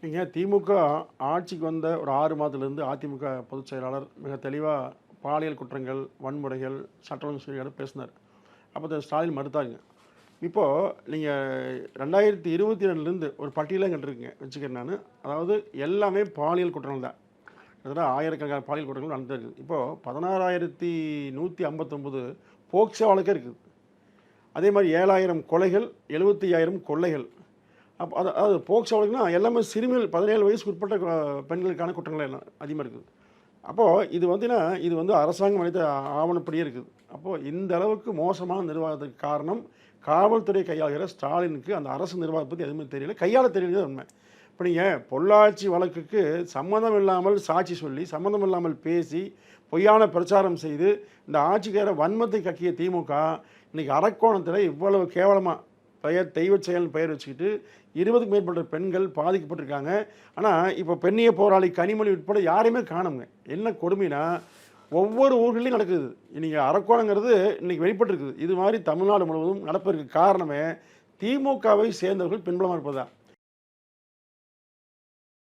நீங்கள் திமுக ஆட்சிக்கு வந்த ஒரு 6 மாதத்துலேருந்து அதிமுக பொதுச் செயலாளர் மிக தெளிவாக பாலியல் குற்றங்கள், வன்முறைகள், சட்ட ஒழுங்கு சீர்கேடு பேசினார். அப்போ ஸ்டாலின் மறுத்தாங்க. இப்போது நீங்கள் 2022லேருந்து ஒரு பட்டியலாக கண்டிருக்கீங்க வச்சுக்கிறேன் நான். அதாவது எல்லாமே பாலியல் குற்றங்கள் தான். கிட்டத்தட்ட ஆயிரக்கணக்கான பாலியல் குற்றங்கள் நடந்துருக்கு. இப்போது 16,159 போக்சோ வழக்கே இருக்குது. அதே மாதிரி 7,000 கொலைகள், 75,000 கொள்ளைகள். அப்போ அதாவது போக்சோ வழக்குனா எல்லாமே சிறுமிகள் 17 வயசுக்கு உட்பட்ட பெண்களுக்கான குற்றங்கள் எல்லாம் அதிகமாக இருக்குது. அப்போது இது வந்து அரசாங்கம் அளித்த ஆவணப்படியே இருக்குது. அப்போது இந்த அளவுக்கு மோசமான நிர்வாகத்துக்கு காரணம் காவல்துறை கையாளுகிற ஸ்டாலினுக்கு அந்த அரசு நிர்வாகத்தை பற்றி எதுவுமே தெரியல, கையாள தெரியல உண்மை. இப்போ நீங்கள் பொள்ளாச்சி வழக்குக்கு சம்மந்தம் இல்லாமல் சாட்சி சொல்லி, சம்மந்தம் இல்லாமல் பேசி, பொய்யான பிரச்சாரம் செய்து இந்த ஆட்சிக்கார வன்மத்தை கக்கிய திமுக இன்றைக்கி அரக்கோணத்தில் இவ்வளவு கேவலமாக தெய்வ செயல் பெயர் வச்சுக்கிட்டு 20க்கும் மேற்பட்ட பெண்கள் பாதிக்கப்பட்டிருக்காங்க. ஆனால் இப்போ பெண்ணிய போராளி கனிமொழி உட்பட யாரையுமே காணுங்க. என்ன கொடுமைனா ஒவ்வொரு ஊர்களையும் நடக்குது. இன்றைக்கி அரக்கோணங்கிறது இன்றைக்கி வெளிப்பட்டிருக்குது. இது மாதிரி தமிழ்நாடு முழுவதும் நடப்பதற்கு காரணமே திமுகவை சேர்ந்தவர்கள் பின்பலமாக இருப்பதா.